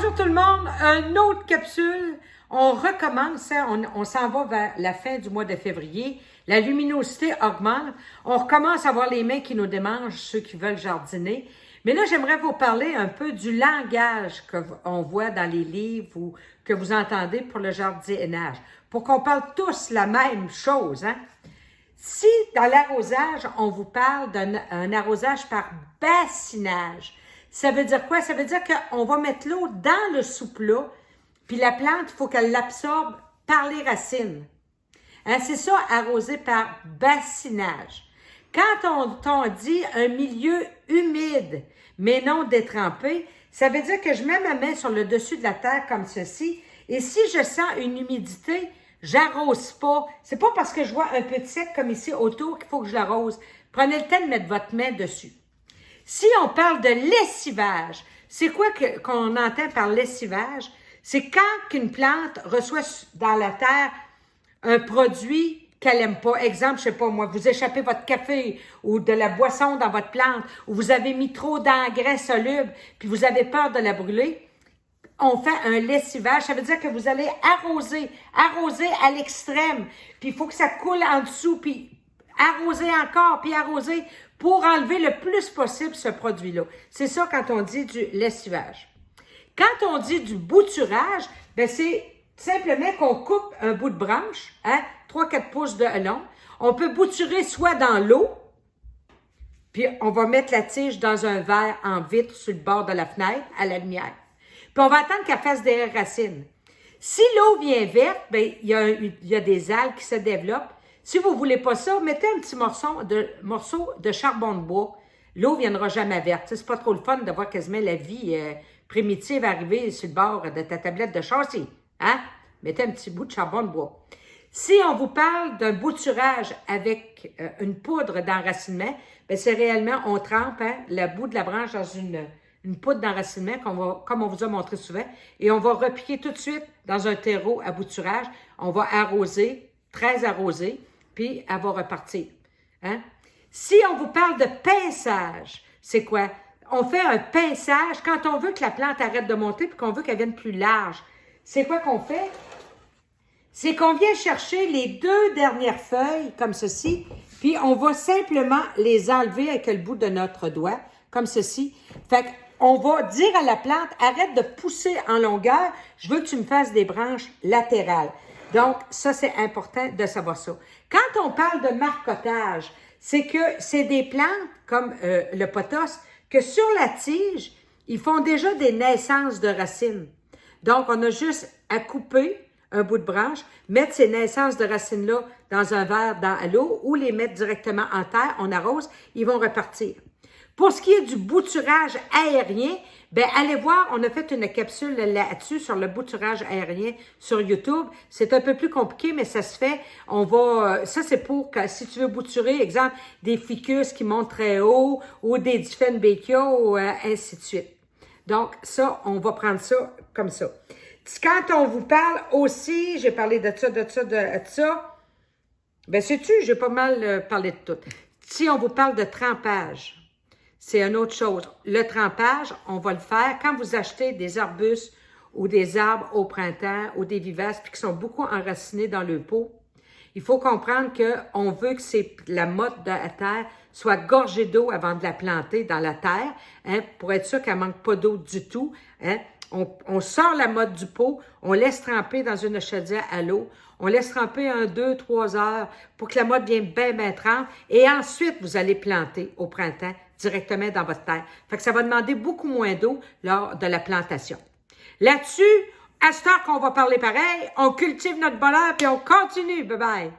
Bonjour tout le monde, une autre capsule. On recommence, hein, on s'en va vers la fin du mois de février. La luminosité augmente. On recommence à voir les mains qui nous démangent, ceux qui veulent jardiner. Mais là, j'aimerais vous parler un peu du langage qu'on voit dans les livres ou que vous entendez pour le jardinage, pour qu'on parle tous la même chose. Hein? Si dans l'arrosage, on vous parle d'un arrosage par bassinage, ça veut dire quoi? Ça veut dire qu'on va mettre l'eau dans le sous-plat, puis la plante, il faut qu'elle l'absorbe par les racines. Hein, c'est ça, arroser par bassinage. Quand on dit un milieu humide, mais non détrempé, ça veut dire que je mets ma main sur le dessus de la terre comme ceci, et si je sens une humidité, j'arrose pas. C'est pas parce que je vois un peu de sec comme ici autour qu'il faut que je l'arrose. Prenez le temps de mettre votre main dessus. Si on parle de lessivage, c'est quoi qu'on entend par lessivage? C'est quand une plante reçoit dans la terre un produit qu'elle n'aime pas. Exemple, je sais pas moi, vous échappez votre café ou de la boisson dans votre plante ou vous avez mis trop d'engrais solubles puis vous avez peur de la brûler. On fait un lessivage, ça veut dire que vous allez arroser à l'extrême, puis il faut que ça coule en dessous, puis arroser encore, puis arroser pour enlever le plus possible ce produit-là. C'est ça quand on dit du lessivage. Quand on dit du bouturage, ben c'est simplement qu'on coupe un bout de branche, hein, 3-4 pouces de long. On peut bouturer soit dans l'eau, puis on va mettre la tige dans un verre en vitre sur le bord de la fenêtre, à la lumière. Puis on va attendre qu'elle fasse des racines. Si l'eau vient verte, ben il y a des algues qui se développent. Si vous ne voulez pas ça, mettez un petit morceau de charbon de bois. L'eau ne viendra jamais verte. C'est pas trop le fun de voir quasiment la vie primitive arriver sur le bord de ta tablette de châssis. Hein? Mettez un petit bout de charbon de bois. Si on vous parle d'un bouturage avec une poudre d'enracinement, ben c'est réellement, on trempe le bout de la branche dans une poudre d'enracinement, comme on vous a montré souvent, et on va repiquer tout de suite dans un terreau à bouturage. On va arroser, très arroser, puis elle va repartir. Hein? Si on vous parle de pinçage, c'est quoi? On fait un pinçage quand on veut que la plante arrête de monter puis qu'on veut qu'elle vienne plus large. C'est quoi qu'on fait? C'est qu'on vient chercher les 2 dernières feuilles, comme ceci, puis on va simplement les enlever avec le bout de notre doigt, comme ceci. Fait qu'on va dire à la plante, arrête de pousser en longueur, je veux que tu me fasses des branches latérales. Donc, ça, c'est important de savoir ça. Quand on parle de marcotage, c'est que c'est des plantes, comme le pothos, que sur la tige, ils font déjà des naissances de racines. Donc, on a juste à couper un bout de branche, mettre ces naissances de racines-là dans un verre dans l'eau ou les mettre directement en terre, on arrose, ils vont repartir. Pour ce qui est du bouturage aérien, ben allez voir, on a fait une capsule là-dessus sur le bouturage aérien sur YouTube. C'est un peu plus compliqué, mais ça se fait. Ça c'est pour que si tu veux bouturer, exemple, des ficus qui montent très haut ou des Dieffenbachia ou ainsi de suite. Donc ça, on va prendre ça comme ça. Quand on vous parle aussi, j'ai parlé de ça, ben sais-tu, j'ai pas mal parlé de tout. Si on vous parle de trempage, c'est une autre chose. Le trempage, on va le faire quand vous achetez des arbustes ou des arbres au printemps ou des vivaces puis qui sont beaucoup enracinés dans le pot. Il faut comprendre qu'on veut que la motte de la terre soit gorgée d'eau avant de la planter dans la terre, hein, pour être sûr qu'elle ne manque pas d'eau du tout. Hein. On sort la motte du pot, on laisse tremper dans une chaudière à l'eau, on laisse tremper 2-3 heures pour que la motte vienne bien trempe et ensuite vous allez planter au printemps directement dans votre terre. Fait que ça va demander beaucoup moins d'eau lors de la plantation. Là-dessus, à ce temps qu'on va parler pareil, on cultive notre bonheur puis on continue. Bye bye!